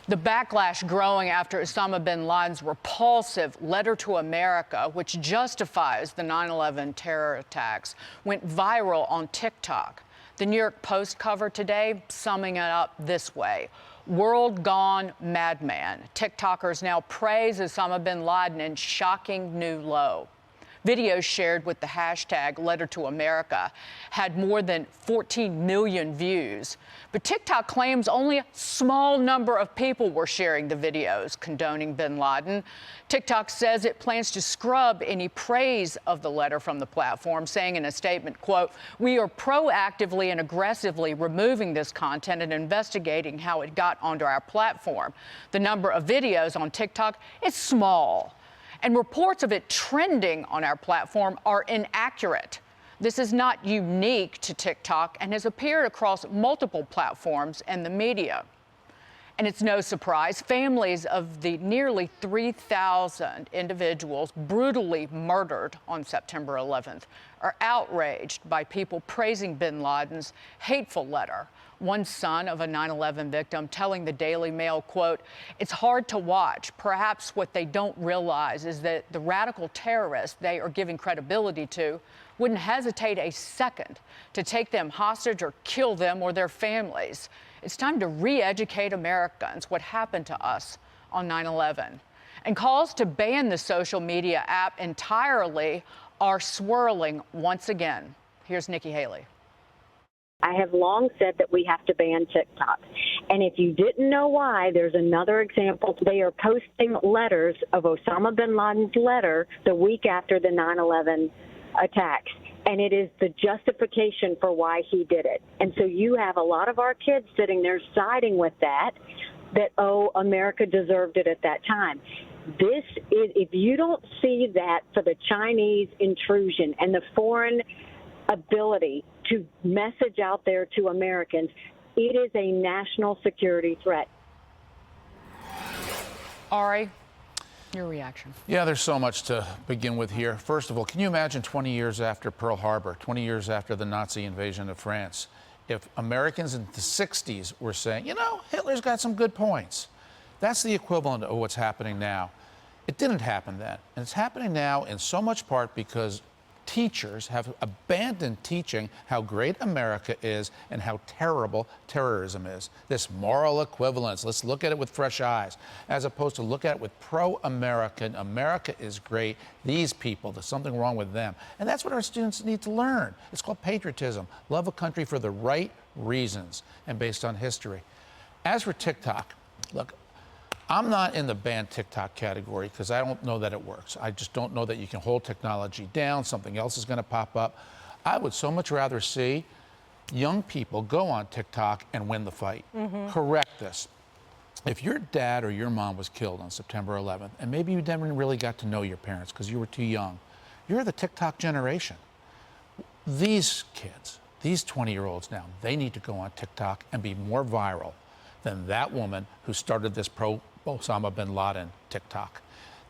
The backlash growing after Osama bin Laden's repulsive letter to America, which justifies the 9/11 terror attacks, went viral on TikTok. The New York Post cover today, summing it up this way: "World gone madman. TikTokers now praise Osama bin Laden in shocking new low." Videos shared with the hashtag Letter to America had more than 14 million views. But TikTok claims only a small number of people were sharing the videos condoning bin Laden. TikTok says it plans to scrub any praise of the letter from the platform, saying in a statement, quote, "We are proactively and aggressively removing this content and investigating how it got onto our platform. The number of videos on TikTok is small, and reports of it trending on our platform are inaccurate. This is not unique to TikTok and has appeared across multiple platforms and the media." And it's no surprise, families of the nearly 3,000 individuals brutally murdered on September 11th are outraged by people praising bin Laden's hateful letter. One son of a 9/11 victim telling the Daily Mail, quote, "It's hard to watch. Perhaps what they don't realize is that the radical terrorists they are giving credibility to wouldn't hesitate a second to take them hostage or kill them or their families. It's time to re-educate Americans what happened to us on 9/11. And calls to ban the social media app entirely are swirling once again. Here's Nikki Haley. I have long said that we have to ban TikTok. And if you didn't know why, there's another example. They are posting letters of Osama bin Laden's letter the week after the 9/11 attacks. And it is the justification for why he did it. And so you have a lot of our kids sitting there siding with that, oh, America deserved it at that time. This is, if you don't see that for the Chinese intrusion and the foreign ability to message out there to Americans, it is a national security threat. Ari, your reaction? Yeah, there's so much to begin with here. First of all, can you imagine 20 years after Pearl Harbor, 20 years after the Nazi invasion of France, if Americans in the 60s were saying, you know, Hitler's got some good points? That's the equivalent of what's happening now. It didn't happen then. And it's happening now in so much part because teachers have abandoned teaching how great America is and how terrible terrorism is. This moral equivalence, let's look at it with fresh eyes, as opposed to look at it with pro-American. America is great. These people, there's something wrong with them. And that's what our students need to learn. It's called patriotism. Love a country for the right reasons and based on history. As for TikTok, look, I'm not in the ban TikTok category because I don't know that it works. I just don't know that you can hold technology down. Something else is going to pop up. I would so much rather see young people go on TikTok and win the fight. Correct this. If your dad or your mom was killed on September 11th, and maybe you never really got to know your parents because you were too young, you're the TikTok generation. These kids, these 20-year-olds now, they need to go on TikTok and be more viral than that woman who started this pro-Osama bin Laden TikTok.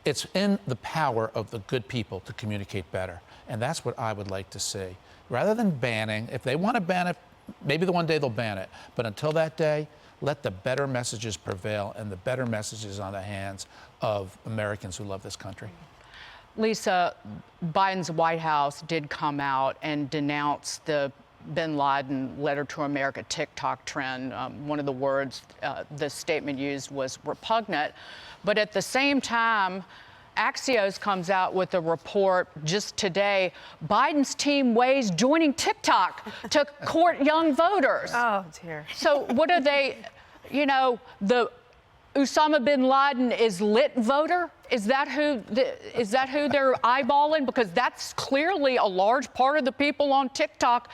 It's in the power of the good people to communicate better. And that's what I would like to see. Rather than banning, if they want to ban it, maybe the one day they'll ban it. But until that day, let the better messages prevail, and the better messages on the hands of Americans who love this country. Lisa, Biden's White House did come out and denounce the bin Laden letter to America TikTok trend. One of the words the statement used was repugnant. But at the same time, Axios comes out with a report just today. Biden's team weighs joining TikTok to court young voters. Oh, dear. So what are they, you know, the Osama bin Laden is lit voter? Is that who they're eyeballing? Because that's clearly a large part of the people on TikTok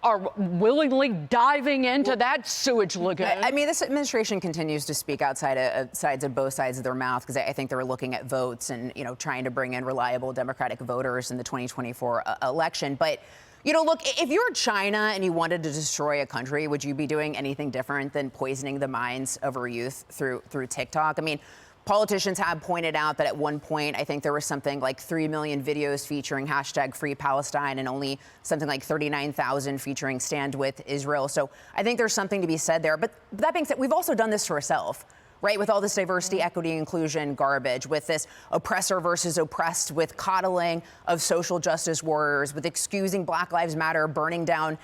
are willingly diving into that sewage lagoon. I mean, this administration continues to speak outside of sides of both sides of their mouth, because I think they're looking at votes and, you know, trying to bring in reliable Democratic voters in the 2024 election. But, you know, look, if you're China and you wanted to destroy a country, would you be doing anything different than poisoning the minds of our youth through TikTok? I mean, politicians have pointed out that at one point, I think there was something like 3 million videos featuring hashtag Free Palestine and only something like 39,000 featuring Stand With Israel. So I think there's something to be said there. But that being said, we've also done this to ourselves. right? With all this diversity, equity, inclusion garbage, with this oppressor versus oppressed, with coddling of social justice warriors, with excusing Black Lives Matter, burning down,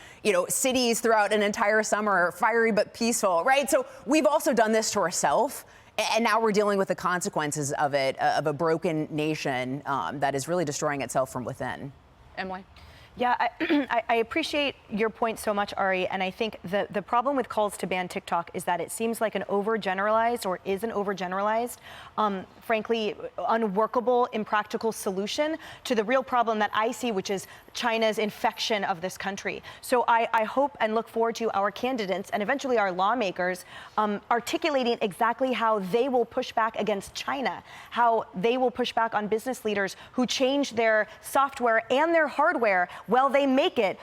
cities throughout an entire summer, fiery but peaceful, right? So we've also done this to ourselves. And now we're dealing with the consequences of it, of a broken nation that is really destroying itself from within. Emily? Yeah, I appreciate your point so much, Ari, and I think the problem with calls to ban TikTok is that it seems like an overgeneralized, or is an overgeneralized, frankly, unworkable, impractical solution to the real problem that I see, which is China's infection of this country. So I hope and look forward to our candidates and eventually our lawmakers articulating exactly how they will push back against China, how they will push back on business leaders who change their software and their hardware while they make it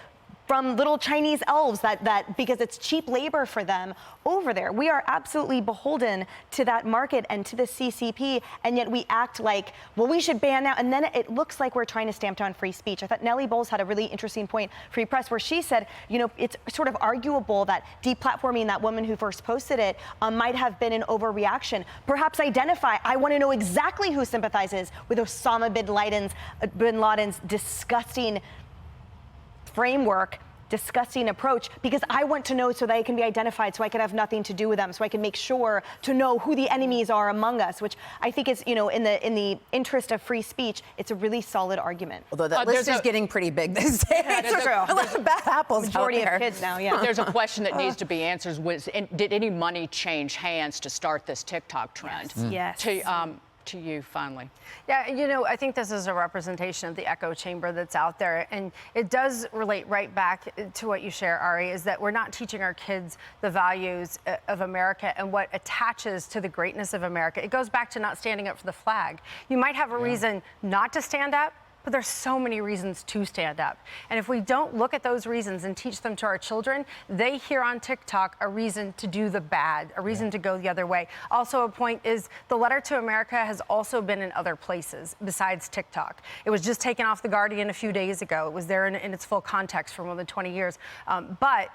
from little Chinese elves that because it's cheap labor for them over there. We are absolutely beholden to that market and to the CCP, and yet we act like, well, we should ban now, and then it looks like we're trying to stamp down free speech. I thought Nellie Bowles had a really interesting point, Free Press, where she said, it's sort of arguable that deplatforming that woman who first posted it might have been an overreaction. Perhaps identify, I want to know exactly who sympathizes with Osama bin Laden's disgusting framework, disgusting approach, because I want to know so that I can be identified, so I can have nothing to do with them, so I can make sure to know who the enemies are among us, which I think is, in the interest of free speech, it's a really solid argument. Although that list is getting pretty big these days. Yeah, there's a lot of bad apples majority out there. of kids now, yeah. There's a question that needs to be answered. Did any money change hands to start this TikTok trend? Yes. To you, finally. Yeah, I think this is a representation of the echo chamber that's out there. And it does relate right back to what you share, Ari, is that we're not teaching our kids the values of America and what attaches to the greatness of America. It goes back to not standing up for the flag. You might have a reason not to stand up, but there's so many reasons to stand up. And if we don't look at those reasons and teach them to our children, they hear on TikTok a reason to do the bad, a reason to go the other way. Also, a point is the letter to America has also been in other places besides TikTok. It was just taken off The Guardian a few days ago. It was there in its full context for more than 20 years. But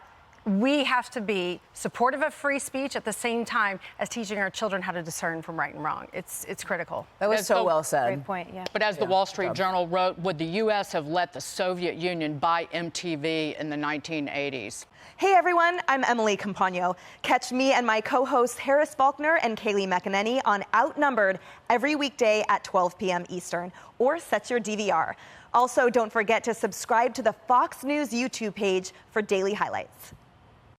we have to be supportive of free speech at the same time as teaching our children how to discern from right and wrong. It's critical. That was so well said. Great point, yeah. But as the Wall Street Journal wrote, would the U.S. have let the Soviet Union buy MTV in the 1980s? Hey everyone, I'm Emily Campagno. Catch me and my co-hosts Harris Faulkner and Kaylee McEnany on Outnumbered every weekday at 12 p.m. Eastern, or set your DVR. Also, don't forget to subscribe to the Fox News YouTube page for daily highlights.